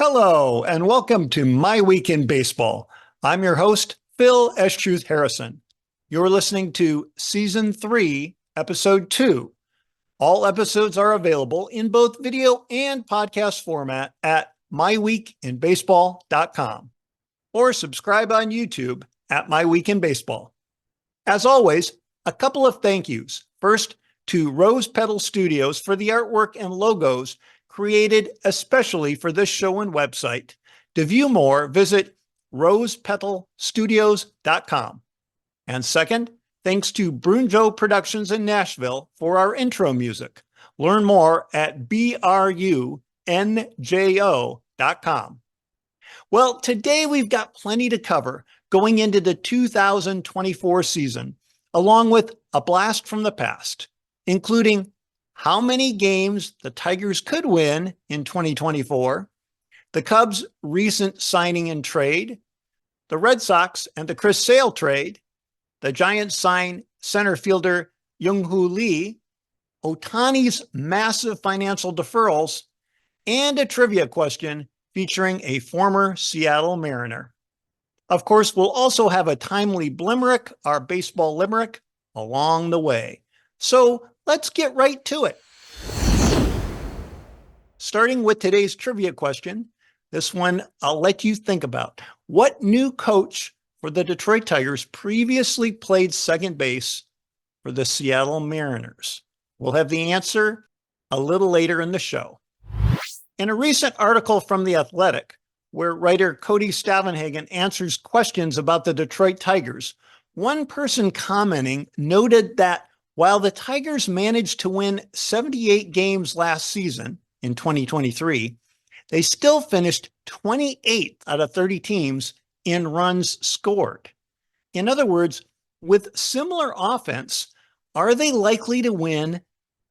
Hello, and welcome to My Week in Baseball. I'm your host, Phil Estruth Harrison. You're listening to Season 3, Episode 2. All episodes are available in both video and podcast format at myweekinbaseball.com or subscribe on YouTube at My Week in Baseball. As always, a couple of thank yous. First, to Rose Petal Studios for the artwork and logos created especially for this show and website. To view more, visit rosepetalstudios.com. And second, thanks to Brunjo Productions in Nashville for our intro music. Learn more at brunjo.com. Well, today we've got plenty to cover going into the 2024 season, along with a blast from the past, including how many games the Tigers could win in 2024, the Cubs' recent signing and trade, the Red Sox and the Chris Sale trade, the Giants sign center fielder Jung Hoo Lee, Ohtani's massive financial deferrals, and a trivia question featuring a former Seattle Mariner. Of course, we'll also have a timely Blimerick, our baseball limerick, along the way. So let's get right to it. Starting with today's trivia question, this one I'll let you think about. What new coach for the Detroit Tigers previously played second base for the Seattle Mariners? We'll have the answer a little later in the show. In a recent article from The Athletic, where writer Cody Stavenhagen answers questions about the Detroit Tigers, one person commenting noted that while the Tigers managed to win 78 games last season in 2023, they still finished 28th out of 30 teams in runs scored. In other words, with similar offense, are they likely to win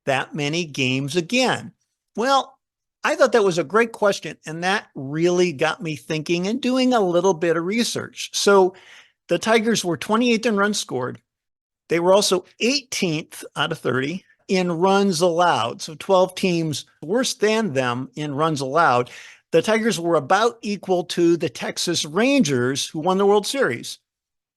that many games again? Well, I thought that was a great question, and that really got me thinking and doing a little bit of research. So the Tigers were 28th in runs scored. They were also 18th out of 30 in runs allowed. So 12 teams worse than them in runs allowed. The Tigers were about equal to the Texas Rangers, who won the World Series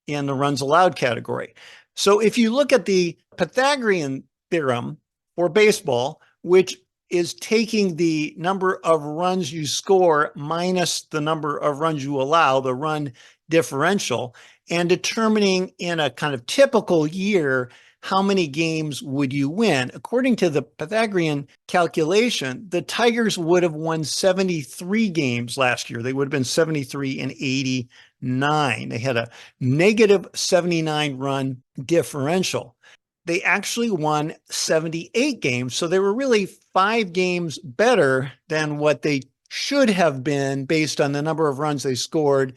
in the runs allowed category. So if you look at the Pythagorean theorem for baseball, which is taking the number of runs you score minus the number of runs you allow, the run differential, and determining in a kind of typical year, how many games would you win? According to the Pythagorean calculation, the Tigers would have won 73 games last year. They would have been 73 and 89. They had a negative 79 run differential. They actually won 78 games. So they were really 5 games better than what they should have been based on the number of runs they scored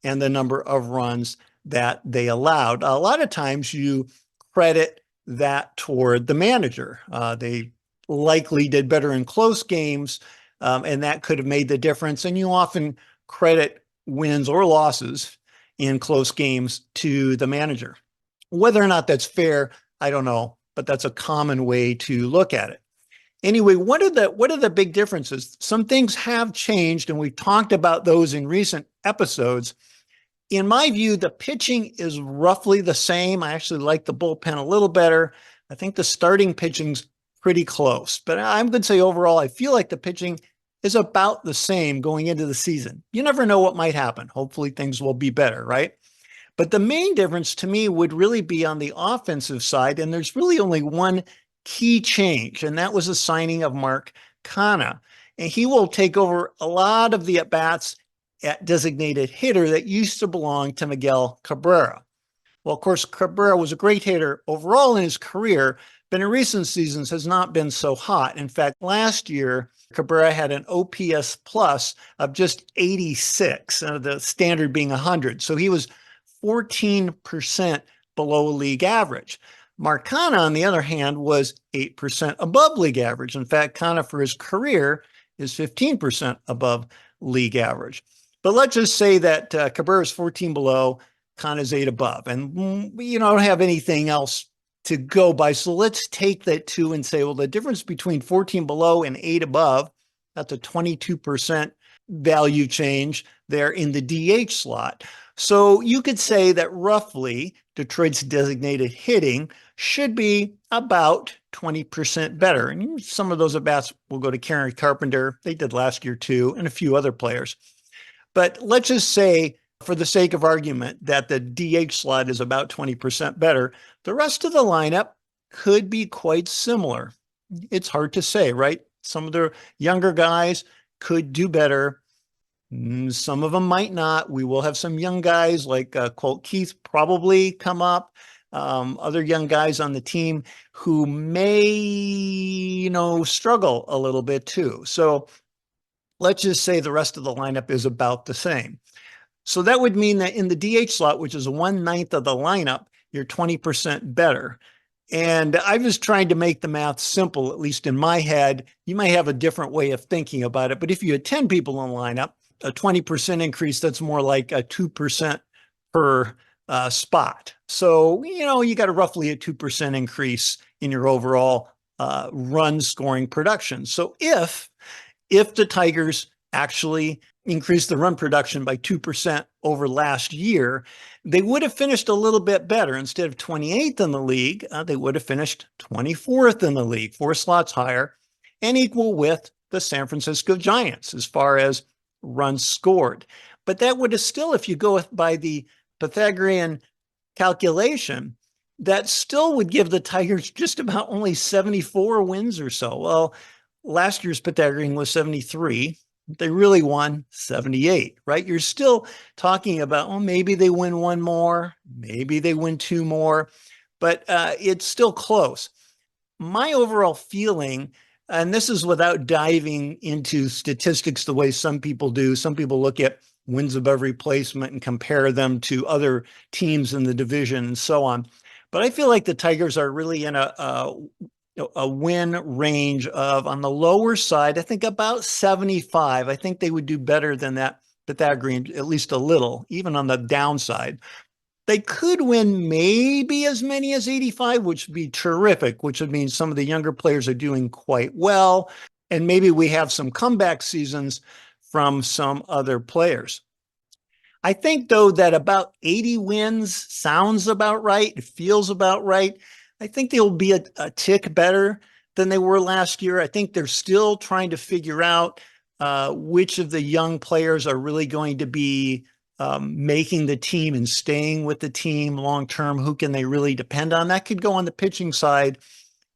and the number of runs that they allowed. A lot of times you credit that toward the manager. They likely did better in close games, and that could have made the difference. And you often credit wins or losses in close games to the manager. Whether or not that's fair, I don't know, but that's a common way to look at it. Anyway, what are the big differences? Some things have changed, and we've talked about those in recent episodes. In my view, the pitching is roughly the same. I actually like the bullpen a little better. I think the starting pitching's pretty close, but I'm going to say overall, I feel like the pitching is about the same going into the season. You never know what might happen. Hopefully things will be better, right? But the main difference to me would really be on the offensive side, and there's really only one key change, and that was the signing of Mark Canha. And he will take over a lot of the at-bats at designated hitter that used to belong to Miguel Cabrera. Well, of course, Cabrera was a great hitter overall in his career, but in recent seasons has not been so hot. In fact, last year, Cabrera had an OPS plus of just 86, the standard being 100. So he was 14% below league average. Mark Canha, on the other hand, was 8% above league average. In fact, Canha for his career is 15% above league average. But let's just say that Cabrera is 14 below, Canha's 8 above, and you don't have anything else to go by. So let's take that 2 and say, well, the difference between 14 below and 8 above, that's a 22% value change there in the DH slot. So you could say that roughly Detroit's designated hitting should be about 20% better. And some of those at-bats will go to Karen Carpenter. They did last year too, and a few other players. But let's just say, for the sake of argument, that the DH slot is about 20% better. The rest of the lineup could be quite similar. It's hard to say, right? Some of the younger guys could do better. Some of them might not. We will have some young guys like Colt Keith probably come up. Other young guys on the team who may, struggle a little bit too. So let's just say the rest of the lineup is about the same. So that would mean that in the DH slot, which is 1/9 of the lineup, you're 20% better. And I was trying to make the math simple, at least in my head. You might have a different way of thinking about it, but if you had 10 people in the lineup, a 20% increase, that's more like a 2% per spot. So, you got a roughly a 2% increase in your overall run scoring production. So if the Tigers actually increased the run production by 2% over last year, they would have finished a little bit better. Instead of 28th in the league, they would have finished 24th in the league, 4 slots higher, and equal with the San Francisco Giants as far as runs scored. But that would have still, if you go by the Pythagorean calculation, that still would give the Tigers just about only 74 wins or so. Well, last year's Pythagorean was 73. They really won 78, right? You're still talking about, maybe they win 1 more, maybe they win 2 more, but it's still close. My overall feeling, and this is without diving into statistics the way some people do. Some people look at wins above replacement and compare them to other teams in the division and so on. But I feel like the Tigers are really in a win range of, on the lower side, I think about 75. I think they would do better than that Pythagorean, at least a little, even on the downside. They could win maybe as many as 85, which would be terrific, which would mean some of the younger players are doing quite well. And maybe we have some comeback seasons from some other players. I think, though, that about 80 wins sounds about right. It feels about right. I think they'll be a tick better than they were last year. I think they're still trying to figure out which of the young players are really going to be making the team and staying with the team long-term. Who can they really depend on? That could go on the pitching side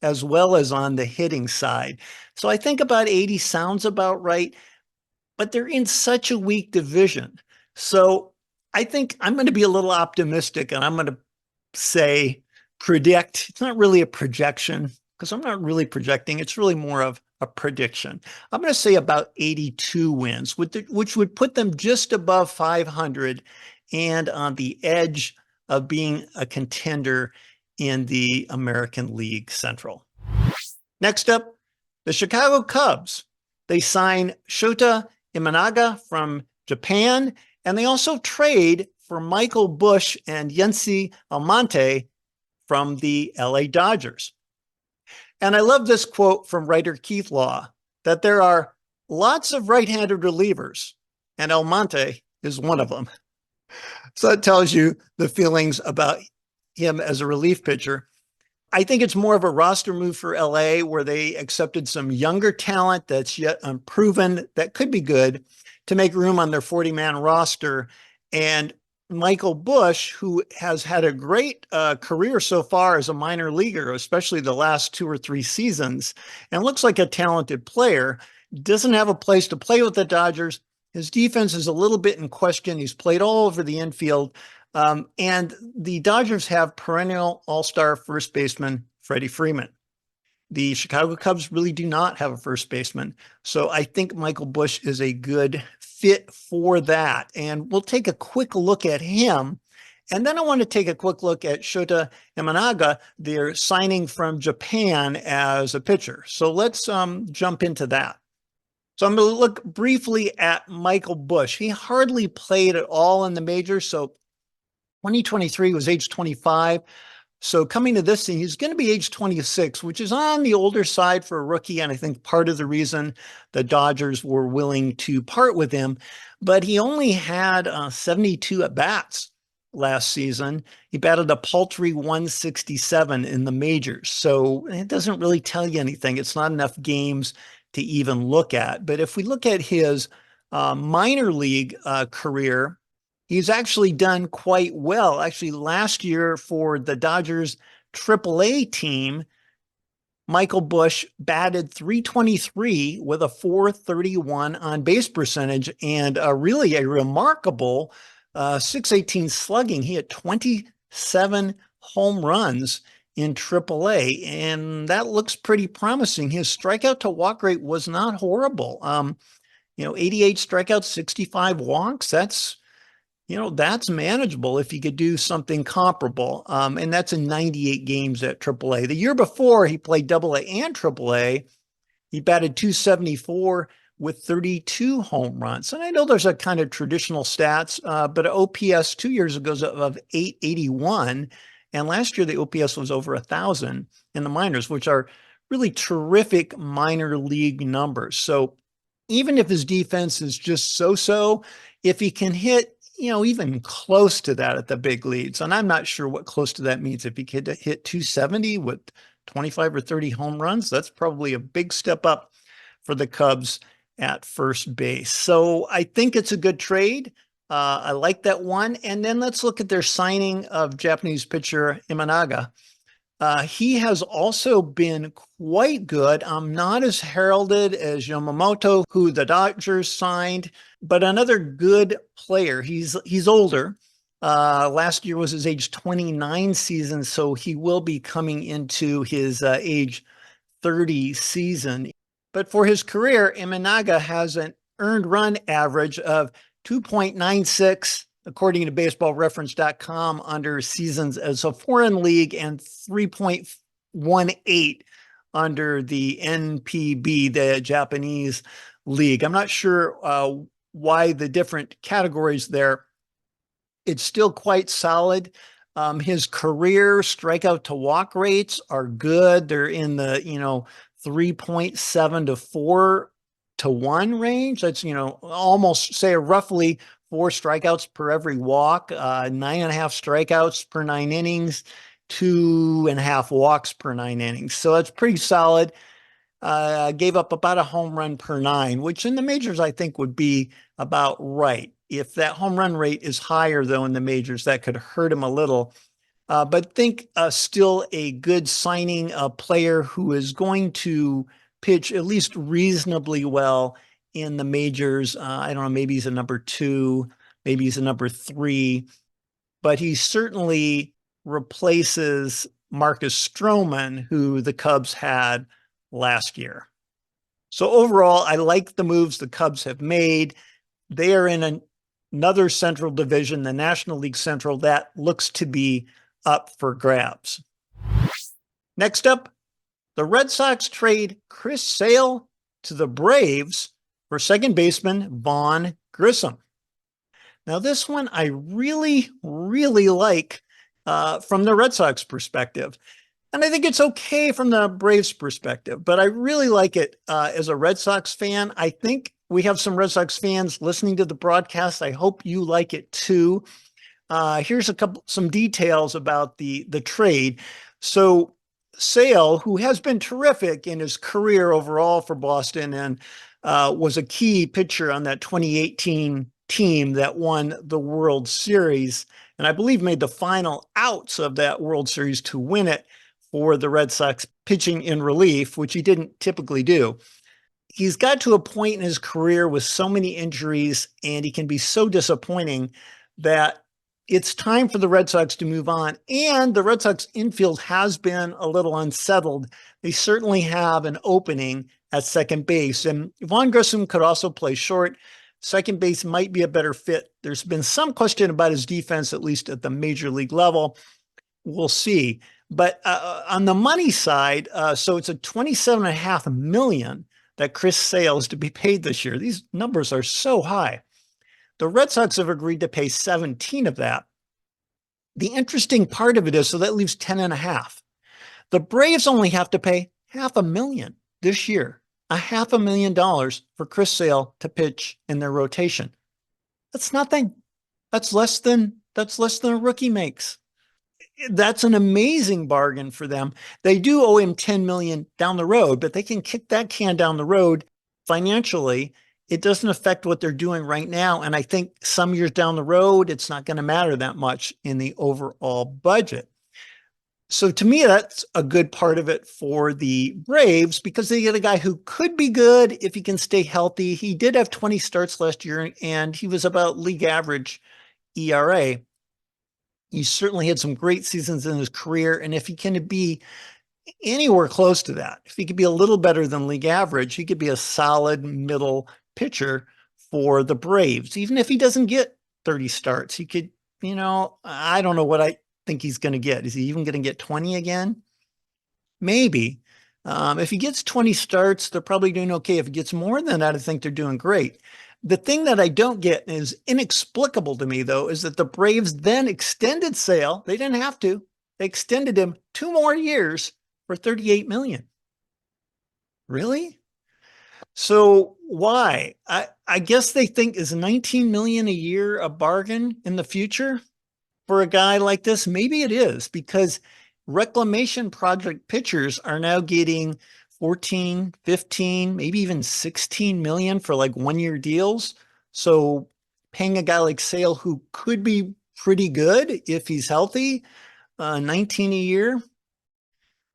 as well as on the hitting side. So I think about 80 sounds about right, but they're in such a weak division. So I think I'm going to be a little optimistic, and I'm going to say predict. It's not really a projection because I'm not really projecting. It's really more of a prediction. I'm going to say about 82 wins, which would put them just above 500 and on the edge of being a contender in the American League Central. Next up, the Chicago Cubs. They sign Shota Imanaga from Japan, and they also trade for Michael Busch and Yency Almonte from the LA Dodgers. And I love this quote from writer Keith Law, that there are lots of right-handed relievers, and Almonte is one of them. So that tells you the feelings about him as a relief pitcher. I think it's more of a roster move for LA, where they accepted some younger talent that's yet unproven that could be good to make room on their 40-man roster. And Michael Busch, who has had a great career so far as a minor leaguer, especially the last 2 or 3 seasons, and looks like a talented player, doesn't have a place to play with the Dodgers. His defense is a little bit in question. He's played all over the infield. And the Dodgers have perennial all-star first baseman Freddie Freeman. The Chicago Cubs really do not have a first baseman. So I think Michael Busch is a good fit for that. And we'll take a quick look at him. And then I want to take a quick look at Shota Imanaga. They're signing from Japan as a pitcher. So let's jump into that. So I'm going to look briefly at Michael Busch. He hardly played at all in the majors. So 2023 was age 25. So coming to this thing, he's going to be age 26, which is on the older side for a rookie. And I think part of the reason the Dodgers were willing to part with him, but he only had 72 at bats last season. He batted a paltry 167 in the majors. So it doesn't really tell you anything. It's not enough games to even look at. But if we look at his minor league career, he's actually done quite well. Actually, last year for the Dodgers AAA team, Michael Busch batted 323 with a 431 on base percentage and really a remarkable 618 slugging. He had 27 home runs in AAA, and that looks pretty promising. His strikeout to walk rate was not horrible. 88 strikeouts, 65 walks. That's manageable if you could do something comparable. And that's in 98 games at AAA. The year before, he played AA and AAA. He batted 274 with 32 home runs. And I know there's a kind of traditional stats, but OPS 2 years ago of 881. And last year, the OPS was over 1,000 in the minors, which are really terrific minor league numbers. So even if his defense is just so-so, if he can hit even close to that at the big leagues. And I'm not sure what close to that means. If he could hit 270 with 25 or 30 home runs, that's probably a big step up for the Cubs at first base. So I think it's a good trade. I like that one. And then let's look at their signing of Japanese pitcher Imanaga. He has also been quite good. Not as heralded as Yamamoto, who the Dodgers signed, but another good player. He's older. Last year was his age 29 season, so he will be coming into his age 30 season. But for his career, Imanaga has an earned run average of 2.96 according to baseballreference.com, under seasons as a foreign league, and 3.18 under the NPB, the Japanese league. I'm not sure why the different categories there. It's still quite solid. His career strikeout to walk rates are good. They're in the 3.7 to 4 to 1 range. That's almost say roughly 4 strikeouts per every walk, 9.5 strikeouts per 9 innings, 2.5 walks per 9 innings. So that's pretty solid. Gave up about a home run per 9, which in the majors I think would be about right. If that home run rate is higher, though, in the majors, that could hurt him a little. But think still a good signing, a player who is going to pitch at least reasonably well in the majors. I don't know, maybe he's a number 2, maybe he's a number 3, but he certainly replaces Marcus Stroman, who the Cubs had last year. So overall, I like the moves the Cubs have made. They are in another Central division, the National League Central, that looks to be up for grabs. Next up, the Red Sox trade Chris Sale to the Braves for second baseman Vaughn Grissom. Now, this one I really, really like from the Red Sox perspective. And I think it's okay from the Braves perspective, but I really like it as a Red Sox fan. I think we have some Red Sox fans listening to the broadcast. I hope you like it too. Here's some details about the trade. So Sale, who has been terrific in his career overall for Boston and was a key pitcher on that 2018 team that won the World Series, and I believe made the final outs of that World Series to win it for the Red Sox, pitching in relief, which he didn't typically do. He's got to a point in his career with so many injuries, and he can be so disappointing that it's time for the Red Sox to move on. And the Red Sox infield has been a little unsettled. They certainly have an opening at second base. And Vaughn Grissom could also play short. Second base might be a better fit. There's been some question about his defense, at least at the major league level. We'll see. But on the money side, so it's a $27.5 million that Chris Sale is to be paid this year. These numbers are so high. The Red Sox have agreed to pay 17 of that. The interesting part of it is, so that leaves 10 and a half. The Braves only have to pay $500,000 this year, $500,000 for Chris Sale to pitch in their rotation. That's nothing. That's less than a rookie makes. That's an amazing bargain for them. They do owe him 10 million down the road, but they can kick that can down the road financially. It doesn't affect what they're doing right now. And I think some years down the road, it's not going to matter that much in the overall budget. So to me, that's a good part of it for the Braves because they get a guy who could be good if he can stay healthy. He did have 20 starts last year and he was about league average ERA. He certainly had some great seasons in his career. And if he can be anywhere close to that, if he could be a little better than league average, he could be a solid middle pitcher for the Braves. Even if he doesn't get 30 starts, he could, I don't know what I think he's going to get. Is he even going to get 20 again? Maybe. If he gets 20 starts, they're probably doing okay. If he gets more than that, I think they're doing great. The thing that I don't get is inexplicable to me, though, is that the Braves then extended Sale. They didn't have to. They extended him 2 more years for $38 million. Really? So why? I guess they think is $19 million a year a bargain in the future for a guy like this? Maybe it is because reclamation project pitchers are now getting 14, 15, maybe even 16 million for like 1-year deals. So paying a guy like Sale who could be pretty good if he's healthy, 19 a year.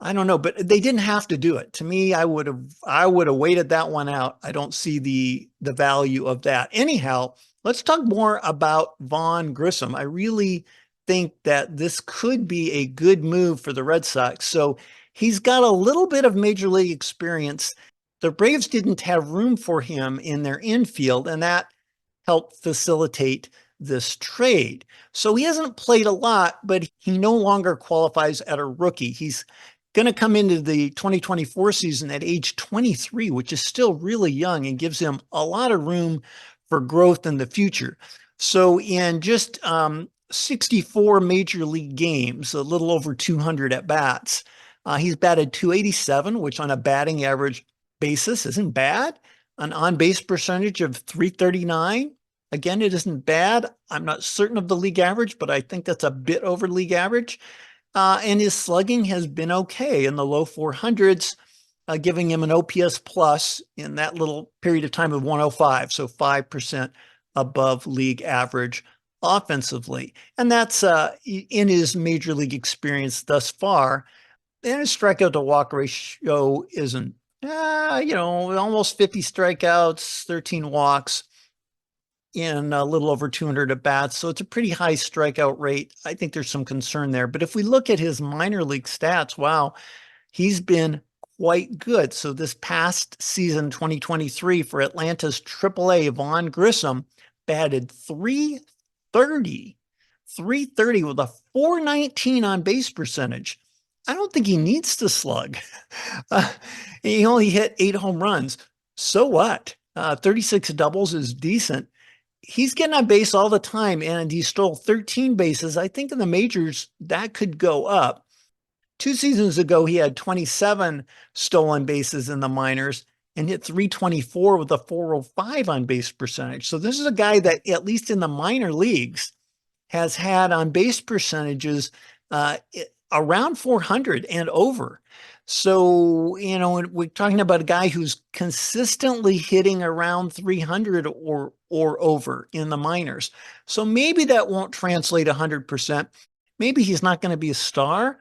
I don't know, but they didn't have to do it. To me, I would have waited that one out. I don't see the value of that. Anyhow, let's talk more about Vaughn Grissom. I really think that this could be a good move for the Red Sox. So he's got a little bit of major league experience. The Braves didn't have room for him in their infield, and that helped facilitate this trade. So he hasn't played a lot, but he no longer qualifies as a rookie. He's going to come into the 2024 season at age 23, which is still really young and gives him a lot of room for growth in the future. So in just 64 major league games, a little over 200 at bats, he's batted .287, which on a batting average basis isn't bad. An on-base percentage of .339. Again, it isn't bad. I'm not certain of the league average, but I think that's a bit over league average. And his slugging has been okay in the low 400s, giving him an OPS plus in that little period of time of 105, so 5% above league average offensively. And that's in his major league experience thus far. And his strikeout to walk ratio isn't, almost 50 strikeouts, 13 walks in a little over 200 at bats. So it's a pretty high strikeout rate. I think there's some concern there. But if we look at his minor league stats, wow, he's been quite good. So this past season, 2023, for Atlanta's AAA, Vaughn Grissom batted .330 with a .419 on base percentage. I don't think he needs to slug. He only hit 8 home runs. So what? 36 doubles is decent. He's getting on base all the time, and he stole 13 bases. I think in the majors, that could go up. 2 seasons ago, he had 27 stolen bases in the minors and hit .324 with a .405 on base percentage. So this is a guy that, at least in the minor leagues, has had on base percentages around 400 and over. So, we're talking about a guy who's consistently hitting around 300 or over in the minors. So maybe that won't translate 100%. Maybe he's not going to be a star.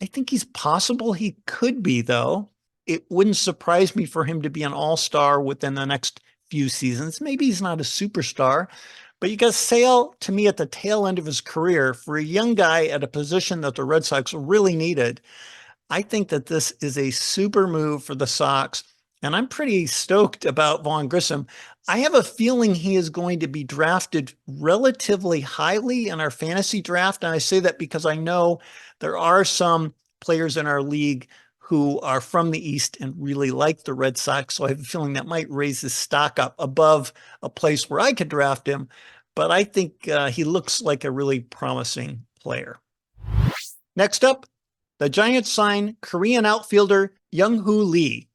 I think he's possible he could be, though. It wouldn't surprise me for him to be an all-star within the next few seasons. Maybe he's not a superstar, but you got Sale, to me, at the tail end of his career, for a young guy at a position that the Red Sox really needed. I think that this is a super move for the Sox, and I'm pretty stoked about Vaughn Grissom. I have a feeling he is going to be drafted relatively highly in our fantasy draft, and I say that because I know there are some players in our league who are from the East and really like the Red Sox, so I have a feeling that might raise his stock up above a place where I could draft him, but I think he looks like a really promising player. Next up, the Giants signed Korean outfielder Jung Hoo Lee.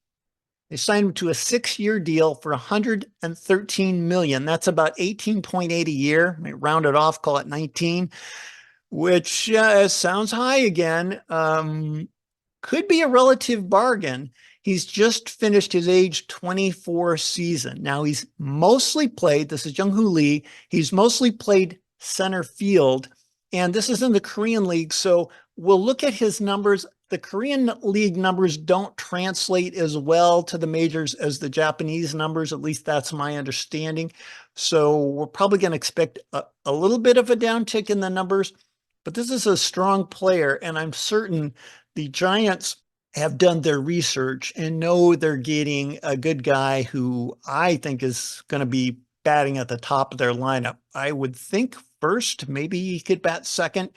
They signed him to a 6-year deal for $113 million. That's about 18.8 a year. Round it off, call it 19, which sounds high again. Could be a relative bargain. He's just finished his age 24 season. Now he's mostly played, this is Jung Hoo Lee, he's mostly played center field, and this is in the Korean League, so we'll look at his numbers. The Korean League numbers don't translate as well to the majors as the Japanese numbers, at least that's my understanding. So we're probably going to expect a little bit of a downtick in the numbers, but this is a strong player, and I'm certain the Giants have done their research and know they're getting a good guy who I think is going to be batting at the top of their lineup. I would think first, maybe he could bat second,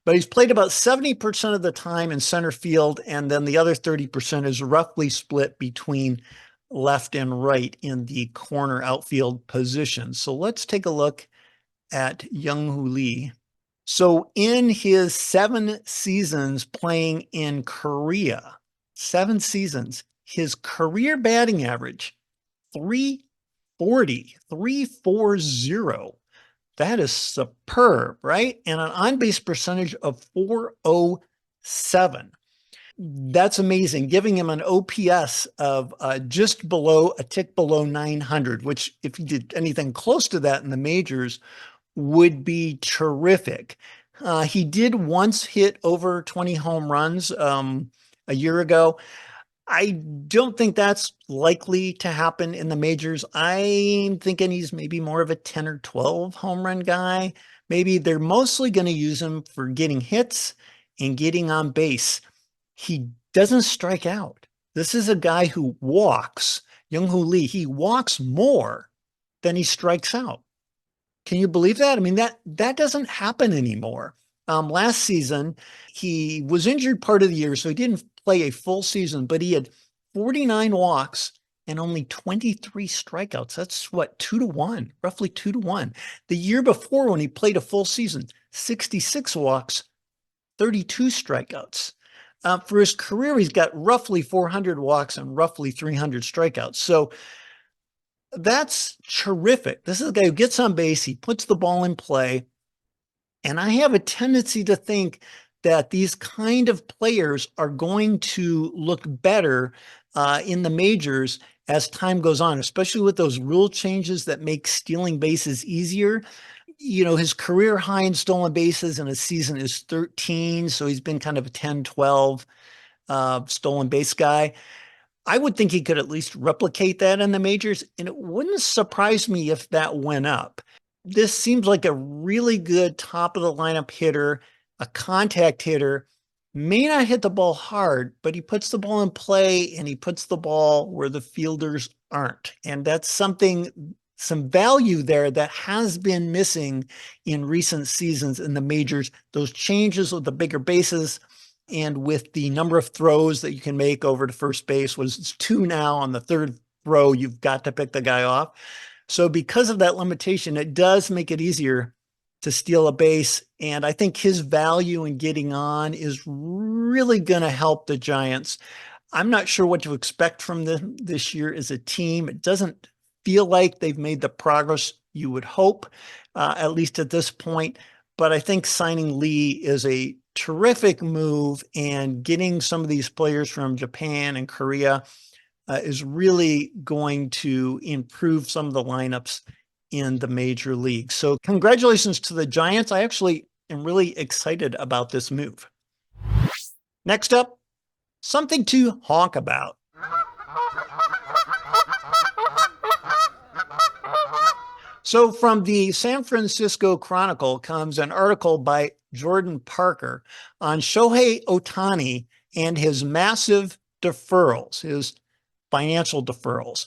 but he's played about 70% of the time in center field, and then the other 30% is roughly split between left and right in the corner outfield position. So let's take a look at Jung Hoo Lee. So in his 7 seasons playing in Korea, 7 seasons, his career batting average, 340, 340. That is superb, right? And an on-base percentage of 407. That's amazing, giving him an OPS of just below, a tick below 900, which if he did anything close to that in the majors, would be terrific. He did once hit over 20 home runs a year ago. I don't think that's likely to happen in the majors. I'm thinking he's maybe more of a 10 or 12 home run guy. Maybe they're mostly going to use him for getting hits and getting on base. He doesn't strike out. This is a guy who walks. Jung Hoo Lee, he walks more than he strikes out. Can you believe that? I mean, that doesn't happen anymore. Last season, he was injured part of the year, so he didn't play a full season, but he had 49 walks and only 23 strikeouts. That's what, 2-1, roughly 2-1. The year before, when he played a full season, 66 walks, 32 strikeouts. For his career, he's got roughly 400 walks and roughly 300 strikeouts. So that's terrific. This is a guy who gets on base, he puts the ball in play, and I have a tendency to think that these kind of players are going to look better in the majors as time goes on, especially with those rule changes that make stealing bases easier. You know, his career high in stolen bases in a season is 13, so he's been kind of a 10, 12 stolen base guy. I would think he could at least replicate that in the majors, and it wouldn't surprise me if that went up. This seems like a really good top of the lineup hitter, a contact hitter, may not hit the ball hard, but he puts the ball in play and he puts the ball where the fielders aren't. And that's something, some value there that has been missing in recent seasons in the majors. Those changes with the bigger bases and with the number of throws that you can make over to first base, it's 2 now. On the 3rd throw, you've got to pick the guy off. So because of that limitation, it does make it easier to steal a base. And I think his value in getting on is really going to help the Giants. I'm not sure what to expect from them this year as a team. It doesn't feel like they've made the progress you would hope, at least at this point. But I think signing Lee is a terrific move, and getting some of these players from Japan and Korea is really going to improve some of the lineups in the major leagues. So congratulations to the Giants. I actually am really excited about this move. Next up, something to honk about. So from the San Francisco Chronicle comes an article by Jordan Parker on Shohei Ohtani and his massive deferrals, his financial deferrals.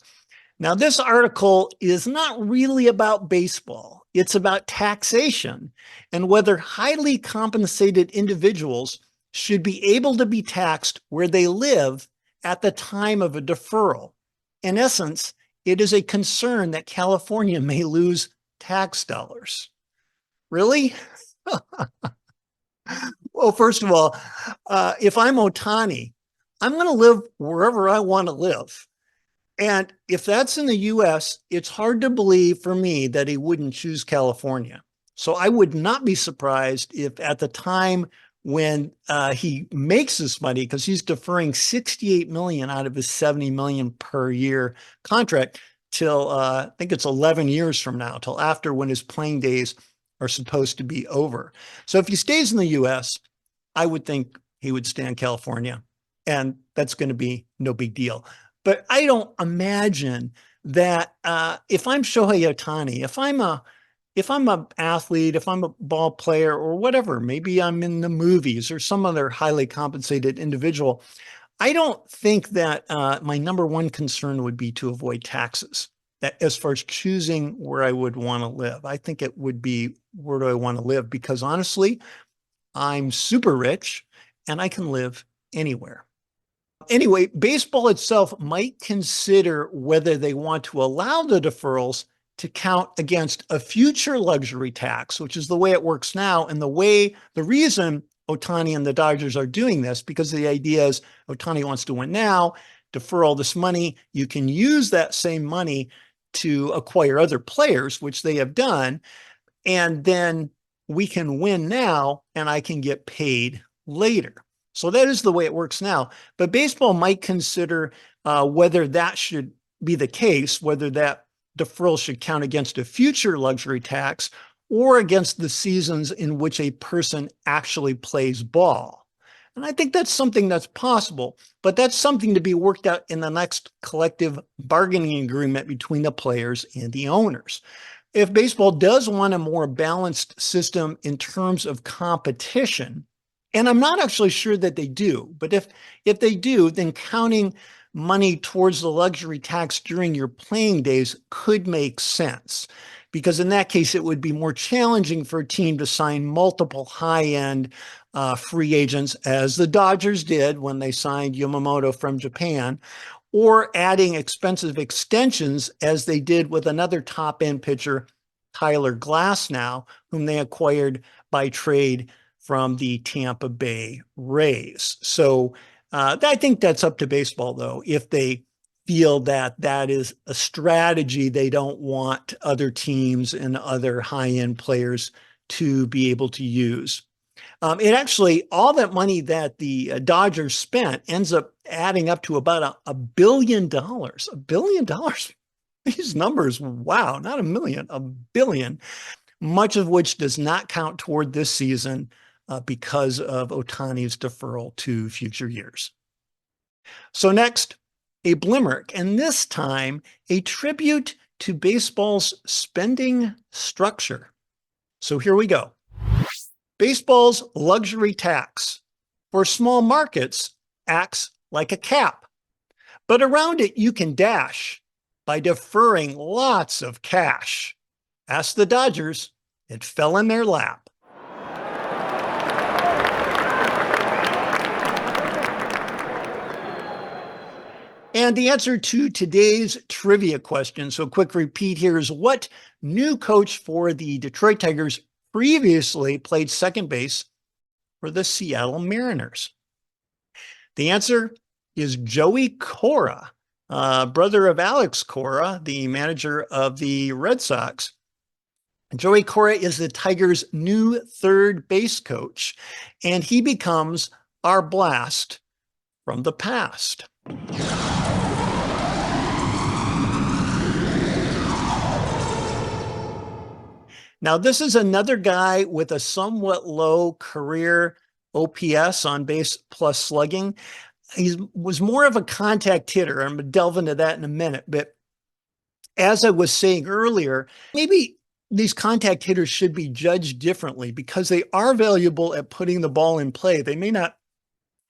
Now, this article is not really about baseball. It's about taxation and whether highly compensated individuals should be able to be taxed where they live at the time of a deferral. In essence, it is a concern that California may lose tax dollars. Really? Well, first of all, if I'm Ohtani, I'm going to live wherever I want to live. And if that's in the US, it's hard to believe for me that he wouldn't choose California. So I would not be surprised if at the time when he makes this money, because he's deferring 68 million out of his 70 million per year contract till I think it's 11 years from now, till after when his playing days are supposed to be over. So if he stays in the US, I would think he would stay in California, and that's going to be no big deal. But I don't imagine that if I'm Shohei Ohtani, if I'm an athlete, if I'm a ball player or whatever, maybe I'm in the movies or some other highly compensated individual, I don't think that my number one concern would be to avoid taxes. That as far as choosing where I would want to live, I think it would be where do I want to live? Because honestly, I'm super rich and I can live anywhere. Anyway, baseball itself might consider whether they want to allow the deferrals to count against a future luxury tax, which is the way it works now. And the reason Ohtani and the Dodgers are doing this, because the idea is Ohtani wants to win now, defer all this money. You can use that same money to acquire other players, which they have done. And then we can win now and I can get paid later. So that is the way it works now. But baseball might consider whether that should be the case, whether that deferral should count against a future luxury tax or against the seasons in which a person actually plays ball. And I think that's something that's possible, but that's something to be worked out in the next collective bargaining agreement between the players and the owners. If baseball does want a more balanced system in terms of competition, and I'm not actually sure that they do, but if they do, then counting money towards the luxury tax during your playing days could make sense. Because in that case, it would be more challenging for a team to sign multiple high-end free agents, as the Dodgers did when they signed Yamamoto from Japan, or adding expensive extensions as they did with another top-end pitcher, Tyler Glasnow, whom they acquired by trade from the Tampa Bay Rays. So I think that's up to baseball, though, if they feel that that is a strategy they don't want other teams and other high-end players to be able to use. It actually, all that money that the Dodgers spent ends up adding up to about $1 billion. $1 billion. These numbers, wow, not a million, $1 billion, much of which does not count toward this season because of Ohtani's deferral to future years. So next, a Blimerick, and this time a tribute to baseball's spending structure. So here we go. Baseball's luxury tax for small markets acts like a cap, but around it you can dash by deferring lots of cash. Ask the Dodgers, it fell in their lap. And the answer to today's trivia question, so quick repeat here, is what new coach for the Detroit Tigers previously played second base for the Seattle Mariners? The answer is Joey Cora, brother of Alex Cora, the manager of the Red Sox. Joey Cora is the Tigers' new third base coach, and he becomes our blast from the past. Now, this is another guy with a somewhat low career OPS, on base plus slugging. He was more of a contact hitter. I'm going to delve into that in a minute. But as I was saying earlier, maybe these contact hitters should be judged differently because they are valuable at putting the ball in play. They may not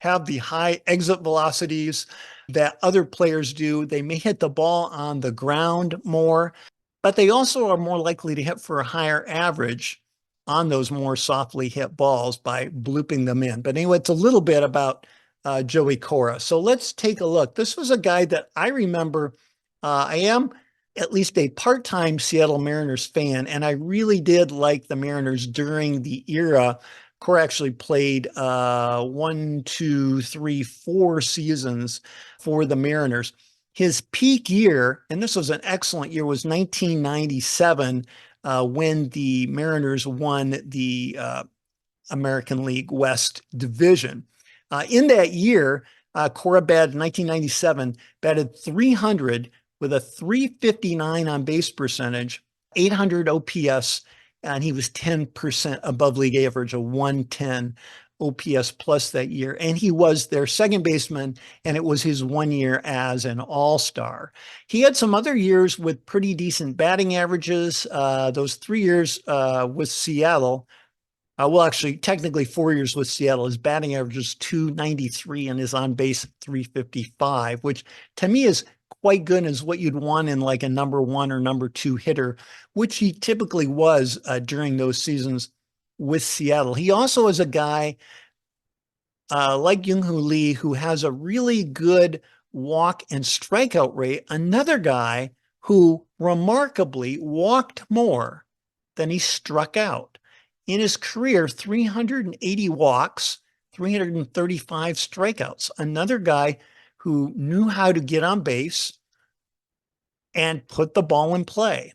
have the high exit velocities that other players do. They may hit the ball on the ground more, but they also are more likely to hit for a higher average on those more softly hit balls by blooping them in. But anyway, it's a little bit about Joey Cora. So let's take a look. This was a guy that I remember. I am at least a part-time Seattle Mariners fan, and I really did like the Mariners during the era Cora actually played 4 seasons for the Mariners. His peak year, and this was an excellent year, was 1997 when the Mariners won the American League West Division. In that year, Cora batted 1997, batted 300 with a 359 on base percentage, 800 OPS, and he was 10% above league average, a 110 OPS plus that year. And he was their second baseman, and it was his 1 year as an all-star. He had some other years with pretty decent batting averages. Those 3 years with Seattle, well, actually, technically 4 years with Seattle, his batting average is 293 and his on base 355, which to me is quite good, as what you'd want in like a number 1 or number 2 hitter, which he typically was during those seasons with Seattle. He also is a guy like Jung Hoo Lee, who has a really good walk and strikeout rate. Another guy who remarkably walked more than he struck out. In his career, 380 walks, 335 strikeouts. Another guy who knew how to get on base and put the ball in play,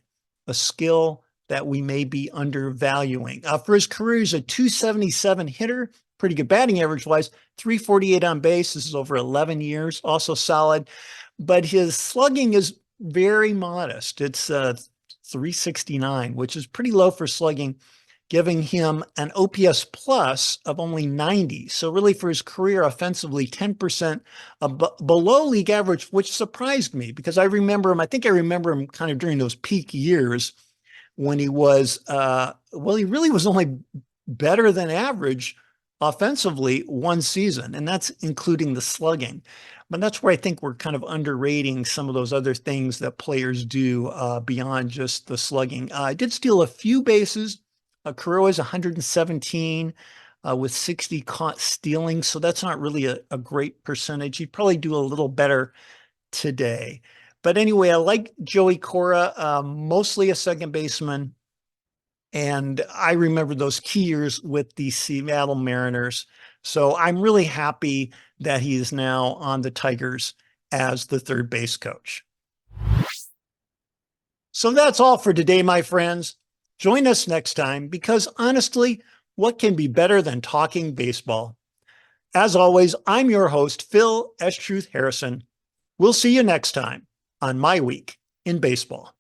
a skill that we may be undervaluing. For his career, he's a 277 hitter, pretty good batting average-wise, 348 on base. This is over 11 years, also solid. But his slugging is very modest. It's 369, which is pretty low for slugging, giving him an OPS plus of only 90. So really for his career offensively, 10% below league average, which surprised me because I remember him, I think I remember him kind of during those peak years when he was, well, he really was only better than average offensively one season, and that's including the slugging. But that's where I think we're kind of underrating some of those other things that players do beyond just the slugging. I did steal a few bases. Cora is 117 with 60 caught stealing, so that's not really a great percentage. He'd probably do a little better today. But anyway, I like Joey Cora, mostly a second baseman, and I remember those key years with the Seattle Mariners. So I'm really happy that he is now on the Tigers as the third base coach. So that's all for today, my friends. Join us next time because honestly, what can be better than talking baseball? As always, I'm your host, Phil S. Truth Harrison. We'll see you next time on My Week in Baseball.